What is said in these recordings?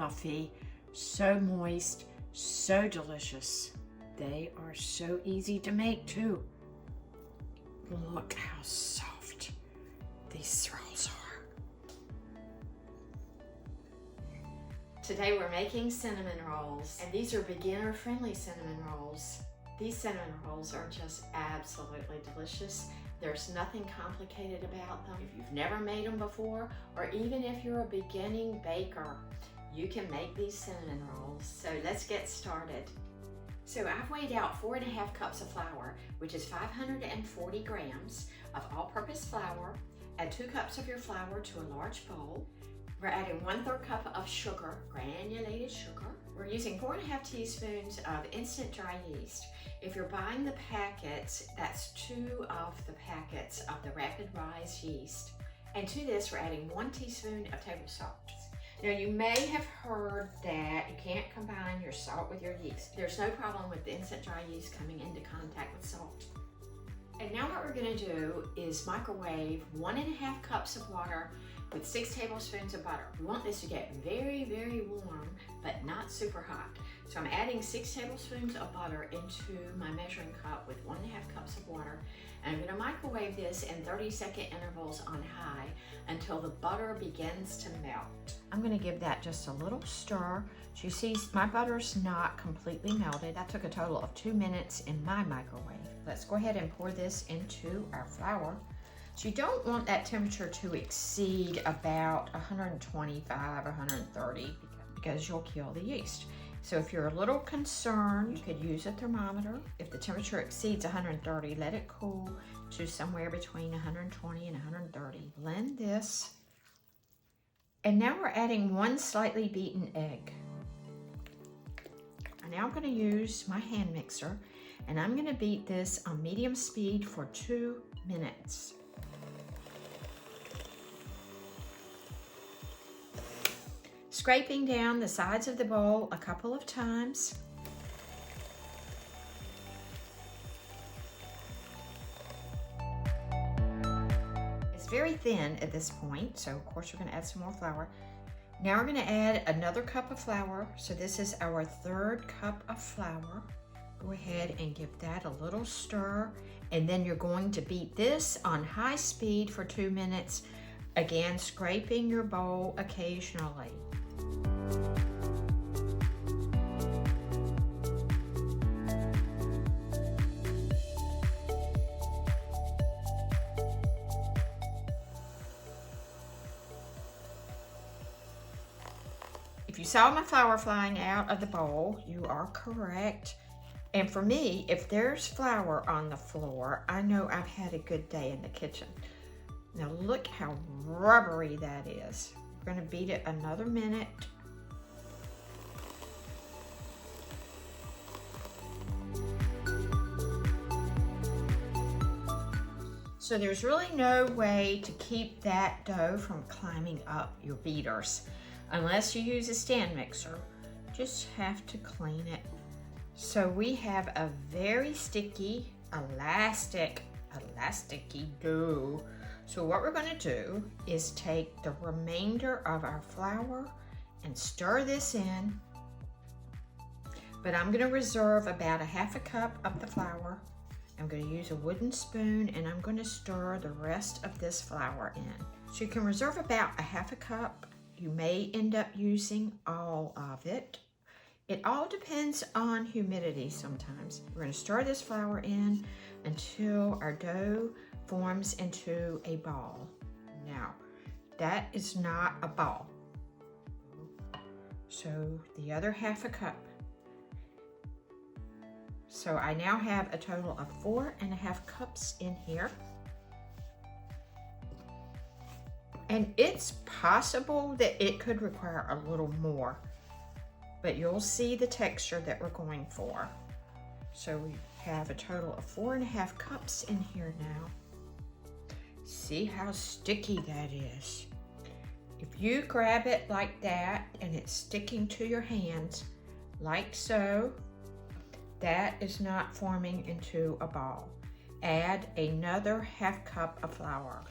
fluffy, so moist, so delicious. They are so easy to make too. Look how soft these rolls are. Today we're making cinnamon rolls, and these are beginner-friendly cinnamon rolls. These cinnamon rolls are just absolutely delicious. There's nothing complicated about them. If you've never made them before, or even if you're a beginning baker, you can make these cinnamon rolls. So let's get started. So I've weighed out 4.5 cups of flour, which is 540 grams of all-purpose flour. Add 2 cups of your flour to a large bowl. We're adding 1/3 cup of sugar, granulated sugar. We're using 4.5 teaspoons of instant dry yeast. If you're buying the packets, that's 2 of the packets of the rapid rise yeast. And to this, we're adding 1 teaspoon of table salt. Now, you may have heard that you can't combine your salt with your yeast. There's no problem with the instant dry yeast coming into contact with salt. And now what we're gonna do is microwave 1.5 cups of water with 6 tablespoons of butter. We want this to get very, very warm, but not super hot. So I'm adding 6 tablespoons of butter into my measuring cup with 1.5 cups of water. And I'm gonna microwave this in 30-second intervals on high until the butter begins to melt. I'm gonna give that just a little stir. So you see, my butter's not completely melted. That took a total of 2 minutes in my microwave. Let's go ahead and pour this into our flour. So you don't want that temperature to exceed about 125 or 130 because you'll kill the yeast. So if you're a little concerned, you could use a thermometer. If the temperature exceeds 130, let it cool to somewhere between 120 and 130. Blend this. And now we're adding 1 slightly beaten egg. I'm now going to use my hand mixer, and I'm going to beat this on medium speed for 2 minutes. Scraping down the sides of the bowl a couple of times. It's very thin at this point, so of course we're going to add some more flour. Now we're going to add another cup of flour. So this is our 3rd cup of flour. Go ahead and give that a little stir, and then you're going to beat this on high speed for 2 minutes, again scraping your bowl occasionally. If you saw my flour flying out of the bowl, you are correct. And for me, if there's flour on the floor, I know I've had a good day in the kitchen. Now look how rubbery that is. We're going to beat it another minute. So there's really no way to keep that dough from climbing up your beaters unless you use a stand mixer. Just have to clean it. So we have a very sticky, elasticy dough. So what we're going to do is take the remainder of our flour and stir this in. But I'm going to reserve about 1/2 cup of the flour. I'm going to use a wooden spoon, and I'm going to stir the rest of this flour in. So you can reserve about 1/2 cup. You may end up using all of it. It all depends on humidity sometimes. We're going to stir this flour in until our dough forms into a ball. Now, that is not a ball. So the other 1/2 cup. So I now have a total of 4.5 cups in here. And it's possible that it could require a little more, but you'll see the texture that we're going for. So we have a total of 4.5 cups in here now. See how sticky that is. If you grab it like that and it's sticking to your hands, like so, that is not forming into a ball. Add another 1/2 cup of flour.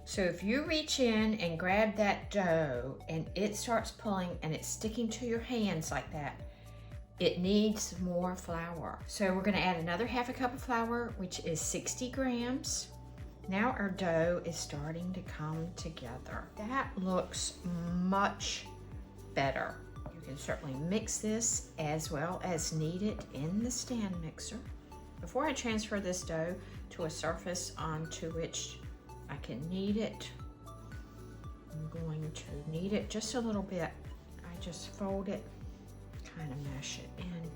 So if you reach in and grab that dough and it starts pulling and it's sticking to your hands like that, it needs more flour. So we're gonna add another half a cup of flour, which is 60 grams. Now our dough is starting to come together. That looks much better. You can certainly mix this as well as knead it in the stand mixer. Before I transfer this dough to a surface onto which I can knead it, I'm going to knead it just a little bit. I just fold it, kind of mash it in.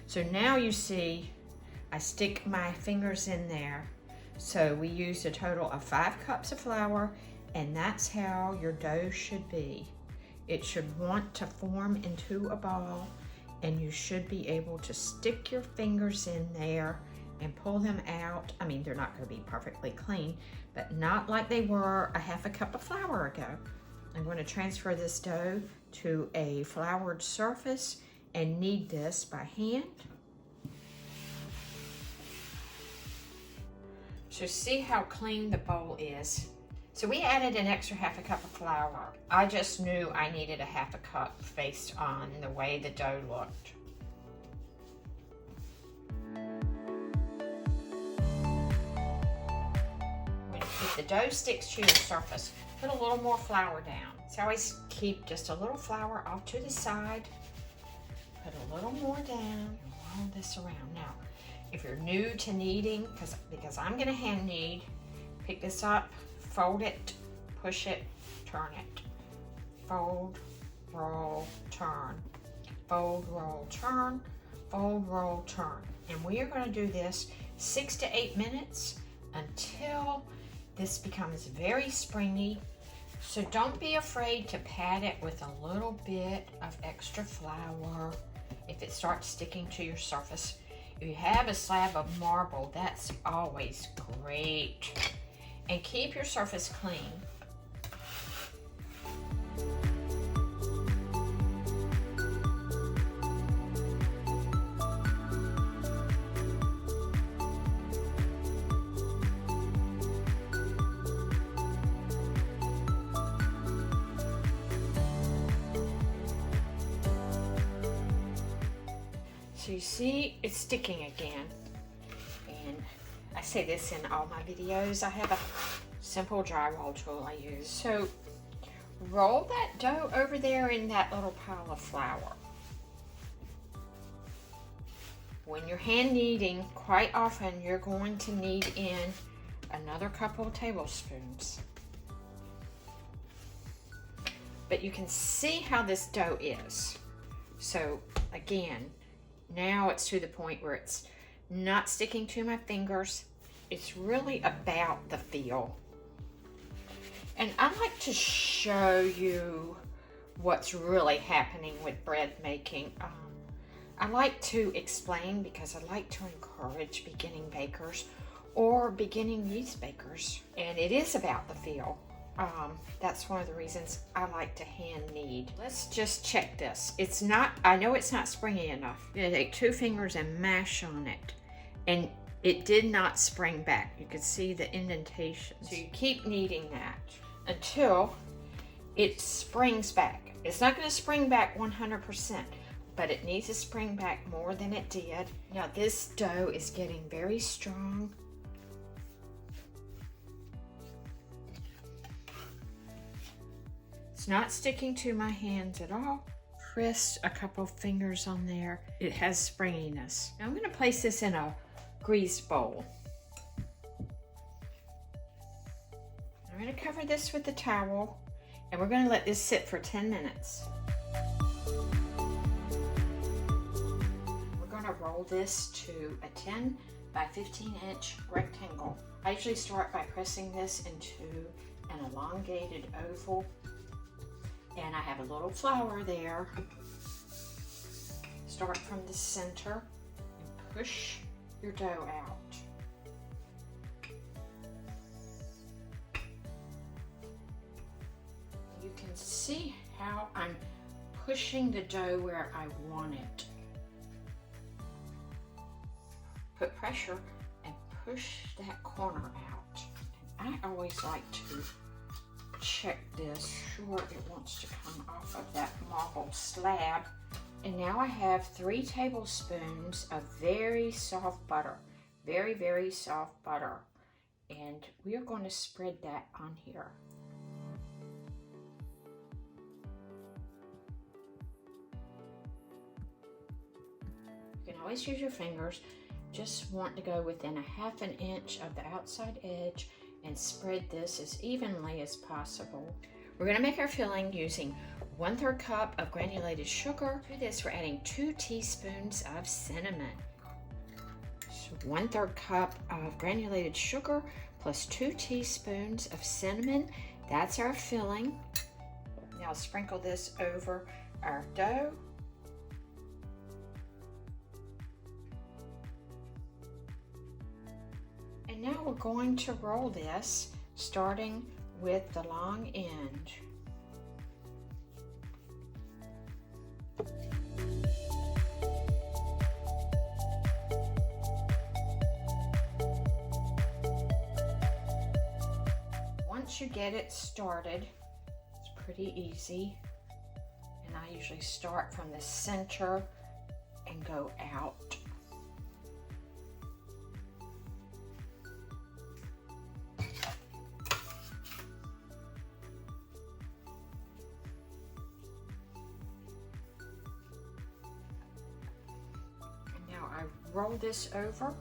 So now you see I stick my fingers in there. So we used a total of 5 cups of flour, and that's how your dough should be. It should want to form into a ball, and you should be able to stick your fingers in there and pull them out. I mean, they're not going to be perfectly clean, but not like they were a half a cup of flour ago. I'm going to transfer this dough to a floured surface and knead this by hand. So see how clean the bowl is. So we added an extra half a cup of flour. I just knew I needed a half a cup based on the way the dough looked. If the dough sticks to your surface, put a little more flour down. So always keep just a little flour off to the side. Put a little more down and roll this around. Now, if you're new to kneading, because I'm gonna hand knead, pick this up, fold it, push it, turn it. Fold, roll, turn. Fold, roll, turn. Fold, roll, turn. And we are gonna do this 6 to 8 minutes until this becomes very springy. So don't be afraid to pat it with a little bit of extra flour if it starts sticking to your surface. If you have a slab of marble, that's always great. And keep your surface clean. So you see it's sticking again, and I say this in all my videos. I have a simple dry roll tool I use. So roll that dough over there in that little pile of flour. When you're hand kneading, quite often you're going to knead in another couple of tablespoons. But you can see how this dough is. So again, now it's to the point where it's not sticking to my fingers. It's really about the feel. And I like to show you what's really happening with bread making. I like to explain because I like to encourage beginning bakers or beginning yeast bakers. And it is about the feel. That's one of the reasons I like to hand knead. Let's just check this. It's not, I know it's not springy enough. You're gonna take 2 fingers and mash on it. And it did not spring back. You can see the indentations. So you keep kneading that until it springs back. It's not gonna spring back 100%, but it needs to spring back more than it did. Now this dough is getting very strong. It's not sticking to my hands at all. Press a couple fingers on there. It has springiness. Now I'm going to place this in a greased bowl. I'm going to cover this with a towel, and we're going to let this sit for 10 minutes. We're going to roll this to a 10 by 15 inch rectangle. I usually start by pressing this into an elongated oval. And I have a little flour there. Start from the center and push your dough out. You can see how I'm pushing the dough where I want it. Put pressure and push that corner out. And I always like to check this, sure it wants to come off of that marble slab. And now I have 3 tablespoons of very soft butter, very, very soft butter. And we are going to spread that on here. You can always use your fingers. Just want to go within a 1/2 inch of the outside edge and spread this as evenly as possible. We're going to make our filling using 1/3 cup of granulated sugar. To this, we're adding 2 teaspoons of cinnamon. So 1/3 cup of granulated sugar plus 2 teaspoons of cinnamon. That's our filling. Now sprinkle this over our dough. And now we're going to roll this, starting with the long end. Once you get it started, it's pretty easy. And I usually start from the center and go out. Roll this over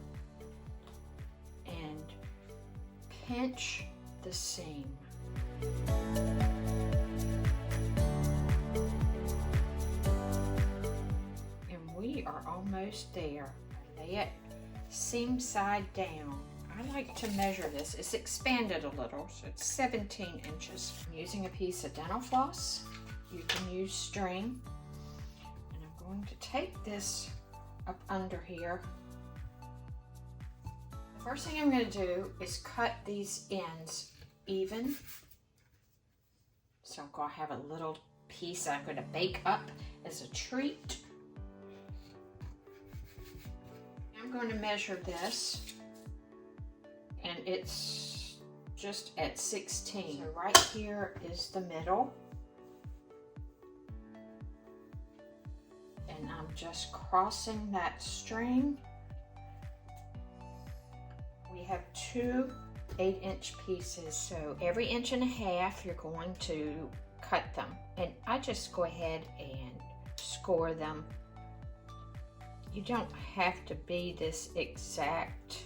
and pinch the seam. And we are almost there. Lay it seam side down. I like to measure this. It's expanded a little, so it's 17 inches. I'm using a piece of dental floss. You can use string. And I'm going to take this up under here. The first thing I'm going to do is cut these ends even. So I'm going to have a little piece I'm going to bake up as a treat. I'm going to measure this, and it's just at 16. So right here is the middle. And I'm just crossing that string. We have 2 8-inch pieces, so every 1.5 inches you're going to cut them. And I just go ahead and score them. You don't have to be this exact,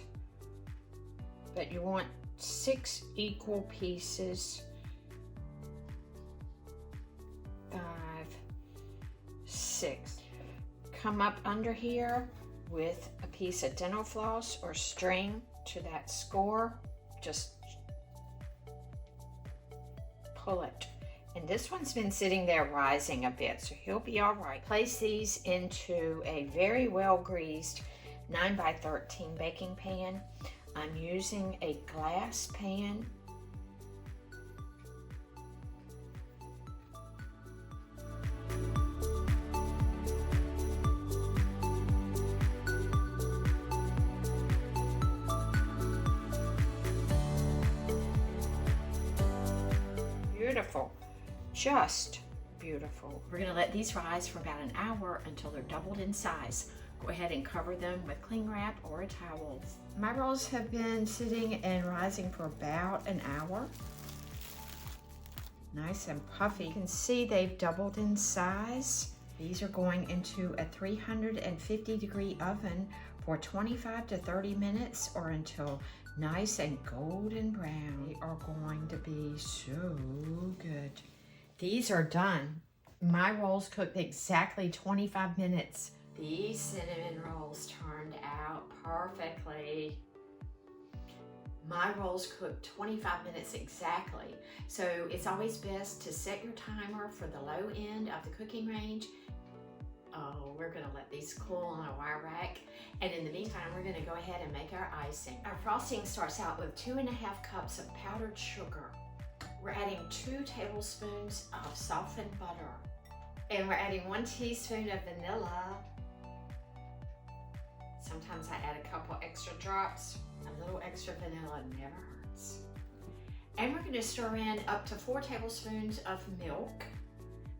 but you want 6 equal pieces. 5, 6. Come up under here with a piece of dental floss or string to that score. Just pull it. And this one's been sitting there rising a bit, so he'll be all right. Place these into a very well greased 9x13 baking pan. I'm using a glass pan. Beautiful, just beautiful. We're gonna let these rise for about an hour until they're doubled in size. Go ahead and cover them with cling wrap or a towel. My rolls have been sitting and rising for about an hour. Nice and puffy. You can see they've doubled in size. These are going into a 350-degree oven for 25 to 30 minutes or until nice and golden brown. They are going to be so good. These are done. My rolls cooked exactly 25 minutes. These cinnamon rolls turned out perfectly. My rolls cooked 25 minutes exactly. So it's always best to set your timer for the low end of the cooking range. Oh, we're gonna let these cool on a wire rack. And in the meantime, we're gonna go ahead and make our icing. Our frosting starts out with 2.5 cups of powdered sugar. We're adding 2 tablespoons of softened butter. And we're adding 1 teaspoon of vanilla, Sometimes I add a couple extra drops. A little extra vanilla never hurts. And we're gonna stir in up to 4 tablespoons of milk.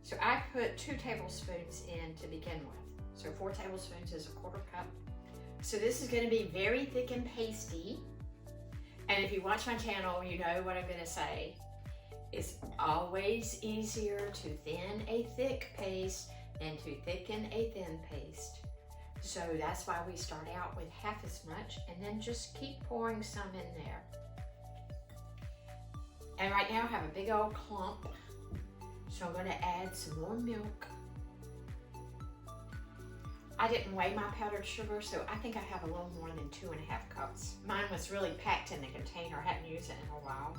So I put 2 tablespoons in to begin with. So 4 tablespoons is a 1/4 cup. So this is gonna be very thick and pasty. And if you watch my channel, you know what I'm gonna say. It's always easier to thin a thick paste than to thicken a thin paste. So that's why we start out with half as much and then just keep pouring some in there. And right now I have a big old clump. So I'm gonna add some more milk. I didn't weigh my powdered sugar, so I think I have a little more than 2½ cups. Mine was really packed in the container. I hadn't used it in a while.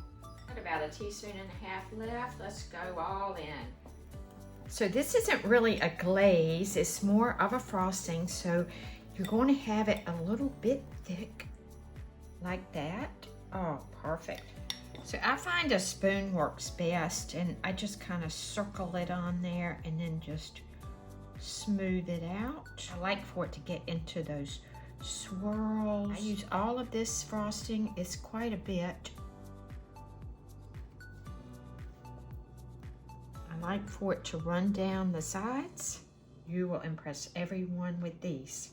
Got about 1.5 teaspoons left. Let's go all in. So this isn't really a glaze, it's more of a frosting, so you're going to have it a little bit thick, like that. Oh, perfect. So I find a spoon works best, and I just kind of circle it on there and then just smooth it out. I like for it to get into those swirls. I use all of this frosting, it's quite a bit. I like for it to run down the sides. You will impress everyone with these.